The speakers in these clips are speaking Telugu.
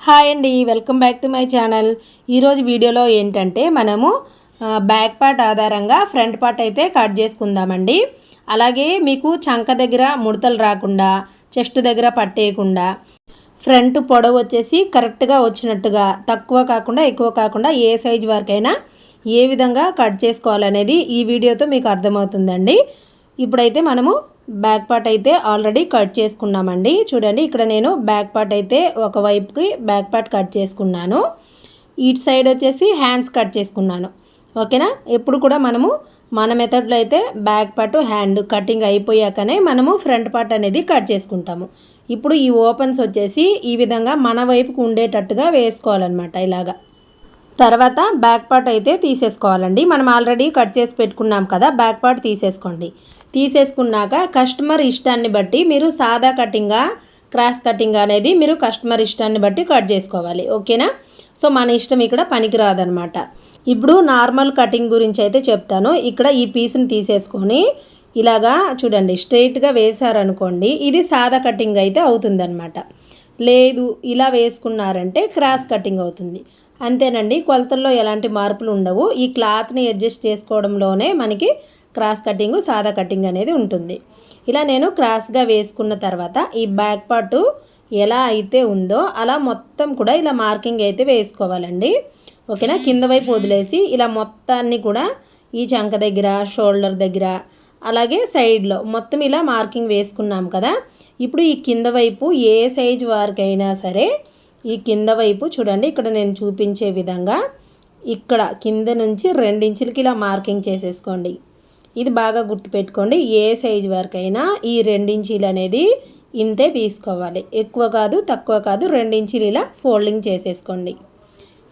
హాయ్ అండి, welcome back to my channel. ఈరోజు వీడియోలో ఏంటంటే మనము బ్యాక్ పార్ట్ ఆధారంగా ఫ్రంట్ పార్ట్ అయితే కట్ చేసుకుందామండి. అలాగే మీకు చంక దగ్గర ముడతలు రాకుండా, చెస్ట్ దగ్గర పట్టేయకుండా, ఫ్రంట్ పొడవు వచ్చేసి కరెక్ట్గా వచ్చినట్టుగా, తక్కువ కాకుండా ఎక్కువ కాకుండా ఏ సైజు వరకైనా ఏ విధంగా కట్ చేసుకోవాలనేది ఈ వీడియోతో మీకు అర్థమవుతుందండి. ఇప్పుడైతే మనము బ్యాక్ పార్ట్ అయితే ఆల్రెడీ కట్ చేసుకున్నామండి. చూడండి, ఇక్కడ నేను బ్యాక్ పార్ట్ అయితే ఒకవైపుకి బ్యాక్ పార్ట్ కట్ చేసుకున్నాను. ఇటు సైడ్ వచ్చేసి హ్యాండ్స్ కట్ చేసుకున్నాను. ఓకేనా. ఎప్పుడు కూడా మనము మన మెథడ్లో అయితే బ్యాక్ పార్ట్ హ్యాండ్ కటింగ్ అయిపోయాకనే మనము ఫ్రంట్ పార్ట్ అనేది కట్ చేసుకుంటాము. ఇప్పుడు ఈ ఓపెన్స్ వచ్చేసి ఈ విధంగా మన వైపుకు ఉండేటట్టుగా వేసుకోవాలన్నమాట. ఇలాగా తర్వాత బ్యాక్ పార్ట్ అయితే తీసేసుకోవాలండి. మనం ఆల్రెడీ కట్ చేసి పెట్టుకున్నాం కదా, బ్యాక్ పార్ట్ తీసేసుకోండి. తీసేసుకున్నాక కస్టమర్ ఇష్టాన్ని బట్టి మీరు సాదా కటింగా, క్రాస్ కటింగ్ అనేది మీరు కస్టమర్ ఇష్టాన్ని బట్టి కట్ చేసుకోవాలి. ఓకేనా. సో మన ఇష్టం ఇక్కడ పనికి రాదనమాట. ఇప్పుడు నార్మల్ కటింగ్ గురించి అయితే చెప్తాను. ఇక్కడ ఈ పీస్ని తీసేసుకొని ఇలాగా చూడండి స్ట్రైట్గా వేసారనుకోండి, ఇది సాదా కటింగ్ అయితే అవుతుందన్నమాట. లేదు ఇలా వేసుకున్నారంటే క్రాస్ కటింగ్ అవుతుంది. అంతేనండి, కొలతల్లో ఎలాంటి మార్పులు ఉండవు. ఈ క్లాత్ని అడ్జస్ట్ చేసుకోవడంలోనే మనకి క్రాస్ కటింగ్, సాదా కటింగ్ అనేది ఉంటుంది. ఇలా నేను క్రాస్గా వేసుకున్న తర్వాత ఈ బ్యాక్ పార్ట్ ఎలా అయితే ఉందో అలా మొత్తం కూడా ఇలా మార్కింగ్ అయితే వేసుకోవాలండి. ఓకేనా. కింద వైపు వదిలేసి ఇలా మొత్తాన్ని కూడా ఈ చంక దగ్గర, షోల్డర్ దగ్గర, అలాగే సైడ్లో మొత్తం ఇలా మార్కింగ్ వేసుకున్నాం కదా. ఇప్పుడు ఈ కింద వైపు ఏ సైజు వరకైనా సరే ఈ కింద వైపు చూడండి, ఇక్కడ నేను చూపించే విధంగా ఇక్కడ కింద నుంచి 2 ఇంచులకి ఇలా మార్కింగ్ చేసేసుకోండి. ఇది బాగా గుర్తుపెట్టుకోండి. ఏ సైజు వరకైనా ఈ 2 ఇంచీలు అనేది ఇంతే తీసుకోవాలి. ఎక్కువ కాదు, తక్కువ కాదు. 2 ఇంచీలు ఇలా ఫోల్డింగ్ చేసేసుకోండి.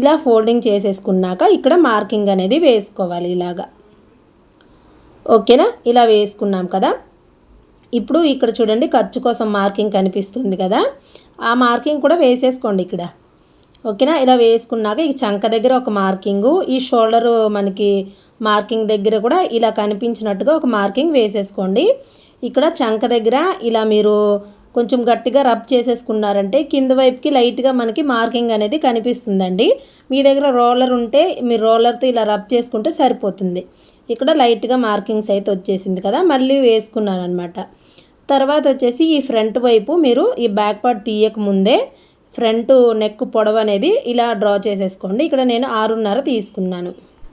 ఇలా ఫోల్డింగ్ చేసేసుకున్నాక ఇక్కడ మార్కింగ్ అనేది వేసుకోవాలి ఇలాగా. ఓకేనా. ఇలా వేసుకున్నాం కదా. ఇప్పుడు ఇక్కడ చూడండి ఖర్చు కోసం మార్కింగ్ కనిపిస్తుంది కదా, ఆ మార్కింగ్ కూడా వేసేసుకోండి ఇక్కడ. ఓకేనా. ఇలా వేసుకున్నాక ఈ చంక దగ్గర ఒక మార్కింగు, ఈ షోల్డరు మనకి మార్కింగ్ దగ్గర కూడా ఇలా కనిపించినట్టుగా ఒక మార్కింగ్ వేసేసుకోండి. ఇక్కడ చంక దగ్గర ఇలా మీరు కొంచెం గట్టిగా రబ్ చేసేసుకున్నారంటే కింద వైపుకి లైట్గా మనకి మార్కింగ్ అనేది కనిపిస్తుందండి. మీ దగ్గర రోలర్ ఉంటే మీరు రోలర్తో ఇలా రబ్ చేసుకుంటే సరిపోతుంది. ఇక్కడ లైట్గా మార్కింగ్స్ అయితే వచ్చేసింది కదా, మళ్ళీ వేసుకున్నాను అనమాట. తర్వాత వచ్చేసి ఈ ఫ్రంట్ వైపు మీరు ఈ బ్యాక్ పార్ట్ తీయక ముందే ఫ్రంట్ నెక్ పొడవు అనేది ఇలా డ్రా చేసేసుకోండి. ఇక్కడ నేను 6.5 తీసుకున్నాను.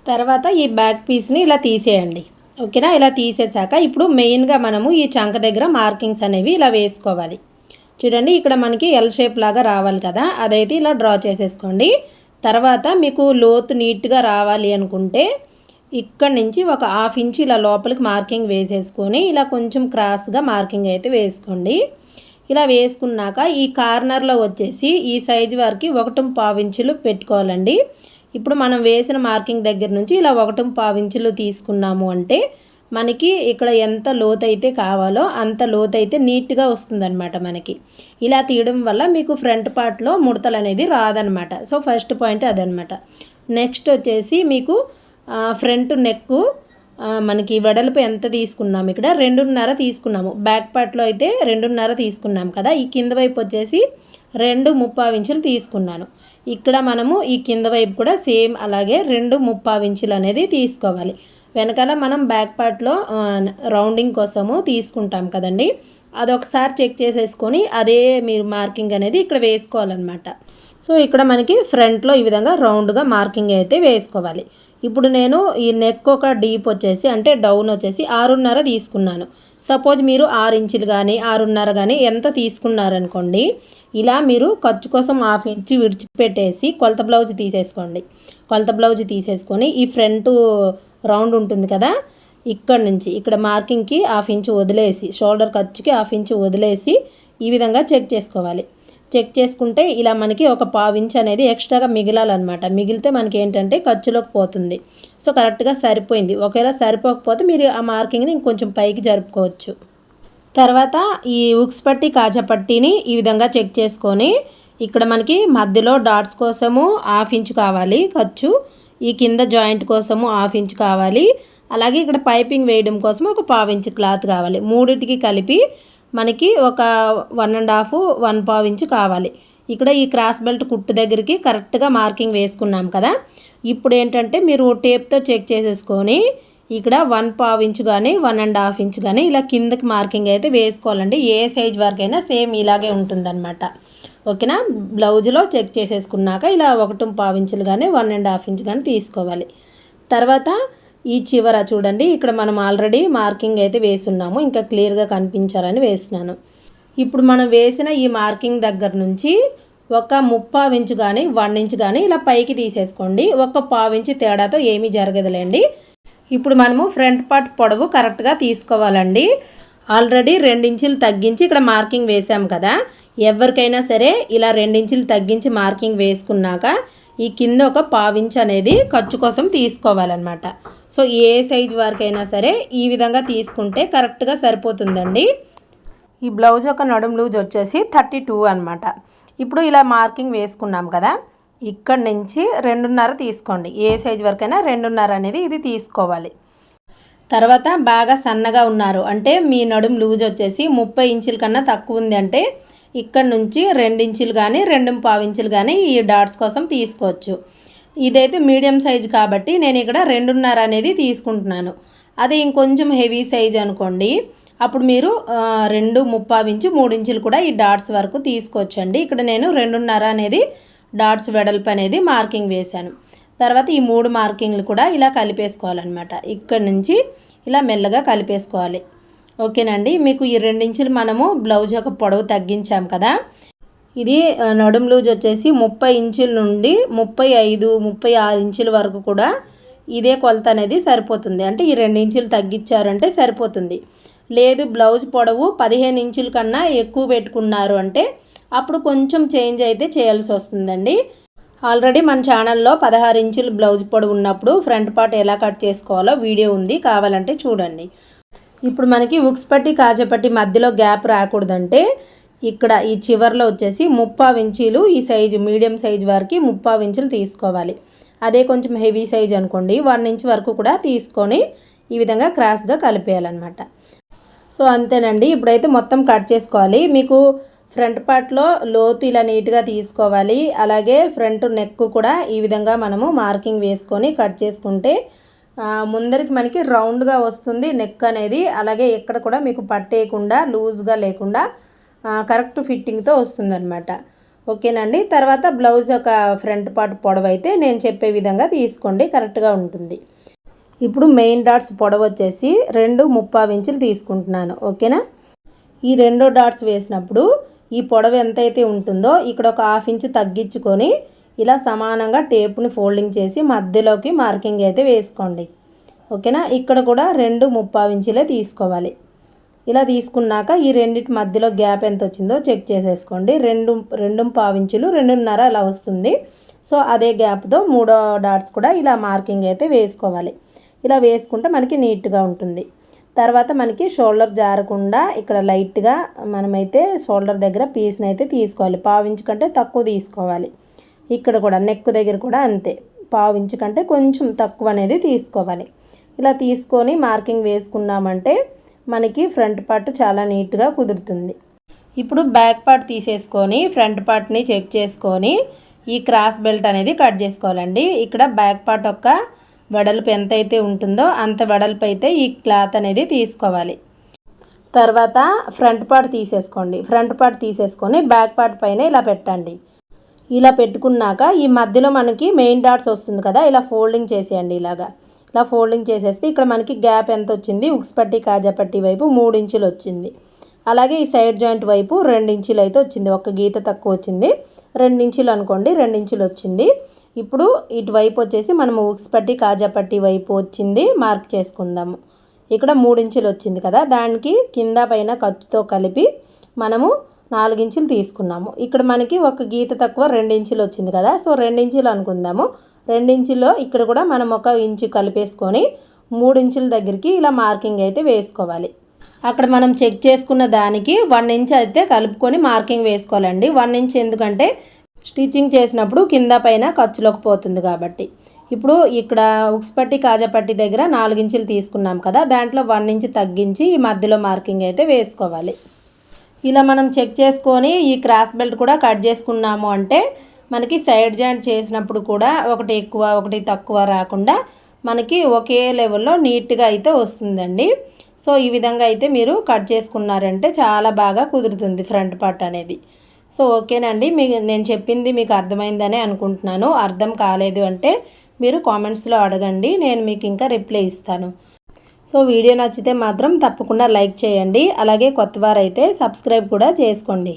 తర్వాత ఈ బ్యాక్ పీస్ని ఇలా తీసేయండి. ఓకేనా. ఇలా తీసేసాక ఇప్పుడు మెయిన్గా మనము ఈ చంక దగ్గర మార్కింగ్స్ అనేవి ఇలా వేసుకోవాలి. చూడండి, ఇక్కడ మనకి ఎల్ షేప్ లాగా రావాలి కదా, అదైతే ఇలా డ్రా చేసేసుకోండి. తర్వాత మీకు లోతు నీట్గా రావాలి అనుకుంటే ఇక్కడ నుంచి ఒక 1/2 ఇంచ్ ఇలా లోపలికి మార్కింగ్ వేసేసుకొని ఇలా కొంచెం క్రాస్గా మార్కింగ్ అయితే వేసుకోండి. ఇలా వేసుకున్నాక ఈ కార్నర్లో వచ్చేసి ఈ సైజు వరకు 1.5 ఇంచులు పెట్టుకోవాలండి. ఇప్పుడు మనం వేసిన మార్కింగ్ దగ్గర నుంచి ఇలా 1.5 ఇంచులు తీసుకున్నాము అంటే మనకి ఇక్కడ ఎంత లోతు అయితే కావాలో అంత లోతు అయితే నీట్గా వస్తుందన్నమాట మనకి. ఇలా తీయడం వల్ల మీకు ఫ్రంట్ పార్ట్లో ముడతలు అనేది రాదనమాట. సో ఫస్ట్ పాయింట్ అదనమాట. నెక్స్ట్ వచ్చేసి మీకు ఫ్రంట్ నెక్ మనకి వెడల్పు ఎంత తీసుకున్నాము, ఇక్కడ 2.5 తీసుకున్నాము. బ్యాక్ పార్ట్లో అయితే 2.5 తీసుకున్నాం కదా. ఈ కింద వైపు వచ్చేసి 2.75 ఇంచులు తీసుకున్నాను. ఇక్కడ మనము ఈ కింద వైపు కూడా సేమ్ అలాగే 2.75 ఇంచులు అనేది తీసుకోవాలి. వెనకాల మనం బ్యాక్ పార్ట్లో రౌండింగ్ కోసము తీసుకుంటాం కదండి, అదొకసారి చెక్ చేసేసుకొని అదే మీరు మార్కింగ్ అనేది ఇక్కడ వేసుకోవాలన్నమాట. సో ఇక్కడ మనకి ఫ్రంట్లో ఈ విధంగా రౌండ్గా మార్కింగ్ అయితే వేసుకోవాలి. ఇప్పుడు నేను ఈ నెక్ ఒక డీప్ వచ్చేసి అంటే డౌన్ వచ్చేసి 6.5 తీసుకున్నాను. సపోజ్ మీరు 6 ఇంచులు కానీ 6.5 కానీ ఎంత తీసుకున్నారనుకోండి, ఇలా మీరు ఖర్చు కోసం 1/2 ఇంచు విడిచిపెట్టేసి కొలత బ్లౌజ్ తీసేసుకోండి. కొలత బ్లౌజ్ తీసేసుకొని ఈ ఫ్రంట్ రౌండ్ ఉంటుంది కదా, ఇక్కడ నుంచి ఇక్కడ మార్కింగ్కి 1/2 ఇంచు వదిలేసి, షోల్డర్ ఖర్చుకి 1/2 ఇంచు వదిలేసి ఈ విధంగా చెక్ చేసుకోవాలి. చెక్ చేసుకుంటే ఇలా మనకి ఒక 1/4 ఇంచ్ అనేది ఎక్స్ట్రాగా మిగిలాలన్నమాట. మిగిలితే మనకి ఏంటంటే ఖర్చులోకి పోతుంది. సో కరెక్ట్గా సరిపోయింది. ఒకవేళ సరిపోకపోతే మీరు ఆ మార్కింగ్ని ఇంకొంచెం పైకి జరుపుకోవచ్చు. తర్వాత ఈ ఉక్స్ పట్టి, కాజా పట్టీని ఈ విధంగా చెక్ చేసుకొని ఇక్కడ మనకి మధ్యలో డాట్స్ కోసము 1/2 ఇంచ్ కావాలి ఖర్చు, ఈ కింద జాయింట్ కోసము 1/2 ఇంచ్ కావాలి, అలాగే ఇక్కడ పైపింగ్ వేయడం కోసం ఒక 1/4 ఇంచ్ క్లాత్ కావాలి. మూడింటికి కలిపి మనకి ఒక 1.5 ఇంచ్ కావాలి. ఇక్కడ ఈ క్రాస్ బెల్ట్ కుట్టు దగ్గరికి కరెక్ట్గా మార్కింగ్ వేసుకున్నాం కదా. ఇప్పుడు ఏంటంటే మీరు టేప్తో చెక్ చేసేసుకొని ఇక్కడ 1/4 ఇంచు కానీ 1.5 ఇంచు కానీ ఇలా కిందకి మార్కింగ్ అయితే వేసుకోవాలండి. ఏ సైజ్ వరకైనా సేమ్ ఇలాగే ఉంటుందన్నమాట. ఓకేనా. బ్లౌజ్లో చెక్ చేసేసుకున్నాక ఇలా 1.5 ఇంచులు కానీ 1.5 ఇంచు కానీ తీసుకోవాలి. తర్వాత ఈ చివర చూడండి, ఇక్కడ మనం ఆల్రెడీ మార్కింగ్ అయితే వేసున్నాము, ఇంకా క్లియర్గా కనిపించాలని వేస్తున్నాను. ఇప్పుడు మనం వేసిన ఈ మార్కింగ్ దగ్గర నుంచి ఒక 1/4 ఇంచు కానీ 1 ఇంచు కానీ ఇలా పైకి తీసేసుకోండి. ఒక 1/4 ఇంచు తేడాతో ఏమీ జరగదులేండి. ఇప్పుడు మనము ఫ్రంట్ పార్ట్ పొడవు కరెక్ట్గా తీసుకోవాలండి. ఆల్రెడీ 2 ఇంచులు తగ్గించి ఇక్కడ మార్కింగ్ వేసాం కదా. ఎవరికైనా సరే ఇలా 2 ఇంచులు తగ్గించి మార్కింగ్ వేసుకున్నాక ఈ కింద ఒక 1/4 ఇంచు అనేది ఖర్చు కోసం తీసుకోవాలన్నమాట. సో ఏ సైజు వరకైనా సరే ఈ విధంగా తీసుకుంటే కరెక్ట్గా సరిపోతుందండి. ఈ బ్లౌజ్ యొక్క నడుము లూజ్ వచ్చేసి 32 అనమాట. ఇప్పుడు ఇలా మార్కింగ్ వేసుకున్నాం కదా, ఇక్కడ నుంచి 2.5 తీసుకోండి. ఏ సైజు వరకైనా 2.5 అనేది ఇది తీసుకోవాలి. తర్వాత బాగా సన్నగా ఉన్నారు అంటే మీ నడుము లూజ్ వచ్చేసి 30 ఇంచుల కన్నా తక్కువ ఉంది అంటే ఇక్కడ నుంచి 2 ఇంచులు కానీ 2.5 ఇంచులు కానీ ఈ డాట్స్ కోసం తీసుకోవచ్చు. ఇదైతే మీడియం సైజు కాబట్టి నేను ఇక్కడ 2.5 అనేది తీసుకుంటున్నాను. అదే ఇంకొంచెం హెవీ సైజ్ అనుకోండి, అప్పుడు మీరు 2.5 ఇంచు 3 ఇంచులు కూడా ఈ డాట్స్ వరకు తీసుకోవచ్చండి. ఇక్కడ నేను 2.5 అనేది డాట్స్ వెడల్పు అనేది మార్కింగ్ వేశాను. తర్వాత ఈ 3 మార్కింగ్లు కూడా ఇలా కలిపేసుకోవాలన్నమాట. ఇక్కడ నుంచి ఇలా మెల్లగా కలిపేసుకోవాలి. ఓకేనండి. మీకు ఈ 2 ఇంచులు మనము బ్లౌజ్ యొక్క పొడవు తగ్గించాం కదా, ఇది నడుము లూజ్ వచ్చేసి 30 ఇంచుల నుండి 35-36 ఇంచుల వరకు కూడా ఇదే కొలత అనేది సరిపోతుంది. అంటే ఈ 2 ఇంచులు తగ్గించారంటే సరిపోతుంది. లేదు బ్లౌజ్ పొడవు 15 ఇంచుల కన్నా ఎక్కువ పెట్టుకున్నారు అంటే అప్పుడు కొంచెం చేంజ్ అయితే చేయాల్సి వస్తుందండి. ఆల్రెడీ మన ఛానల్లో 16 ఇంచులు బ్లౌజ్ పొడవు ఉన్నప్పుడు ఫ్రంట్ పార్ట్ ఎలా కట్ చేసుకోవాలో వీడియో ఉంది, కావాలంటే చూడండి. ఇప్పుడు మనకి ఉక్స్ పట్టి కాజపట్టి మధ్యలో గ్యాప్ రాకూడదంటే ఇక్కడ ఈ చివర్లో వచ్చేసి 3/4 ఇంచీలు ఈ సైజు మీడియం సైజు వరకు 3/4 ఇంచులు తీసుకోవాలి. అదే కొంచెం హెవీ సైజ్ అనుకోండి 1 ఇంచ్ వరకు కూడా తీసుకొని ఈ విధంగా క్రాస్గా కలిపేయాలన్నమాట. సో అంతేనండి. ఇప్పుడైతే మొత్తం కట్ చేసుకోవాలి. మీకు ఫ్రంట్ పార్ట్లో లోతు ఇలా నీట్గా తీసుకోవాలి. అలాగే ఫ్రంట్ నెక్ కూడా ఈ విధంగా మనము మార్కింగ్ వేసుకొని కట్ చేసుకుంటే ముందరికి మనకి రౌండ్గా వస్తుంది నెక్ అనేది. అలాగే ఎక్కడ కూడా మీకు పట్టేయకుండా లూజ్గా లేకుండా కరెక్ట్ ఫిట్టింగ్తో వస్తుందన్నమాట. ఓకేనండి. తర్వాత బ్లౌజ్ యొక్క ఫ్రంట్ పార్ట్ పొడవు అయితే నేను చెప్పే విధంగా తీసుకోండి, కరెక్ట్గా ఉంటుంది. ఇప్పుడు మెయిన్ డాట్స్ పొడవు వచ్చేసి 2.5 ఇంచులు తీసుకుంటున్నాను. ఓకేనా. ఈ 2 డాట్స్ వేసినప్పుడు ఈ పొడవు ఎంతైతే ఉంటుందో ఇక్కడ ఒక 1/2 ఇంచు తగ్గించుకొని ఇలా సమానంగా టేప్ని ఫోల్డింగ్ చేసి మధ్యలోకి మార్కింగ్ అయితే వేసుకోండి. ఓకేనా. ఇక్కడ కూడా 2.5 ఇంచులే తీసుకోవాలి. ఇలా తీసుకున్నాక ఈ రెండింటి మధ్యలో గ్యాప్ ఎంత వచ్చిందో చెక్ చేసేసుకోండి. 2.5 ఇంచులు 2.5 అలా వస్తుంది. సో అదే గ్యాప్తో 3 డాట్స్ కూడా ఇలా మార్కింగ్ అయితే వేసుకోవాలి. ఇలా వేసుకుంటే మనకి నీట్గా ఉంటుంది. తర్వాత మనకి షోల్డర్ జారకుండా ఇక్కడ లైట్గా మనమైతే షోల్డర్ దగ్గర పీస్ని అయితే తీసుకోవాలి. 1/4 ఇంచు కంటే తక్కువ తీసుకోవాలి. ఇక్కడ కూడా నెక్ దగ్గర కూడా అంతే, 1/4 ఇంచు కంటే కొంచెం తక్కువ అనేది తీసుకోవాలి. ఇలా తీసుకొని మార్కింగ్ వేసుకున్నామంటే మనకి ఫ్రంట్ పార్ట్ చాలా నీట్గా కుదురుతుంది. ఇప్పుడు బ్యాక్ పార్ట్ తీసేసుకొని ఫ్రంట్ పార్ట్ని చెక్ చేసుకొని ఈ క్రాస్ బెల్ట్ అనేది కట్ చేసుకోవాలండి. ఇక్కడ బ్యాక్ పార్ట్ యొక్క వెడల్పు ఎంతైతే ఉంటుందో అంత వెడల్పు అయితే ఈ క్లాత్ అనేది తీసుకోవాలి. తర్వాత ఫ్రంట్ పార్ట్ తీసేసుకోండి. ఫ్రంట్ పార్ట్ తీసేసుకొని బ్యాక్ పార్ట్ పైన ఇలా పెట్టండి. ఇలా పెట్టుకున్నాక ఈ మధ్యలో మనకి మెయిన్ డాట్స్ వస్తుంది కదా, ఇలా ఫోల్డింగ్ చేసేయండి. ఇలా ఫోల్డింగ్ చేసేస్తే ఇక్కడ మనకి గ్యాప్ ఎంత వచ్చింది, ఉక్స్ పట్టి కాజా పట్టి వైపు 3 ఇంచులు వచ్చింది. అలాగే ఈ సైడ్ జాయింట్ వైపు 2 ఇంచులు అయితే వచ్చింది. ఒక గీత తక్కువ వచ్చింది. 2 ఇంచులు అనుకోండి, 2 ఇంచులు వచ్చింది. ఇప్పుడు ఇటువైపు వచ్చేసి మనము ఉక్స్ పట్టి కాజా పట్టి వైపు వచ్చింది మార్క్ చేసుకుందాము. ఇక్కడ 3 ఇంచులు వచ్చింది కదా, దానికి కింద పైన ఖర్చుతో కలిపి మనము 4 ఇంచులు తీసుకున్నాము. ఇక్కడ మనకి ఒక గీత తక్కువ 2 ఇంచులు వచ్చింది కదా, సో 2 ఇంచులు అనుకుందాము. 2 ఇంచుల్లో ఇక్కడ కూడా మనం 1 ఇంచు కలిపేసుకొని 3 ఇంచుల దగ్గరికి ఇలా మార్కింగ్ అయితే వేసుకోవాలి. అక్కడ మనం చెక్ చేసుకున్న దానికి 1 ఇంచ్ అయితే కలుపుకొని మార్కింగ్ వేసుకోవాలండి. 1 ఇంచ్ ఎందుకంటే స్టిచ్చింగ్ చేసినప్పుడు కింద పైన ఖర్చులోకి పోతుంది కాబట్టి. ఇప్పుడు ఇక్కడ ఉక్స్ పట్టి కాజా పట్టి దగ్గర 4 ఇంచులు తీసుకున్నాం కదా, దాంట్లో 1 ఇంచ్ తగ్గించి ఈ మధ్యలో మార్కింగ్ అయితే వేసుకోవాలి. ఇలా మనం చెక్ చేసుకొని ఈ క్రాస్ బెల్ట్ కూడా కట్ చేసుకున్నాము అంటే మనకి సైడ్ జాయింట్ చేసినప్పుడు కూడా ఒకటి ఎక్కువ ఒకటి తక్కువ రాకుండా మనకి ఒకే లెవెల్లో నీట్గా అయితే వస్తుందండి. సో ఈ విధంగా అయితే మీరు కట్ చేసుకున్నారంటే చాలా బాగా కుదురుతుంది ఫ్రంట్ పార్ట్ అనేది. సో ఓకేనండి, నేను చెప్పింది మీకు అర్థమైందనే అనుకుంటున్నాను. అర్థం కాలేదు అంటే మీరు కామెంట్స్లో అడగండి, నేను మీకు ఇంకా రిప్లై ఇస్తాను. సో వీడియో నచ్చితే మాత్రం తప్పకుండా లైక్ చేయండి. అలాగే కొత్తవారైతే సబ్స్క్రైబ్ కూడా చేసుకోండి.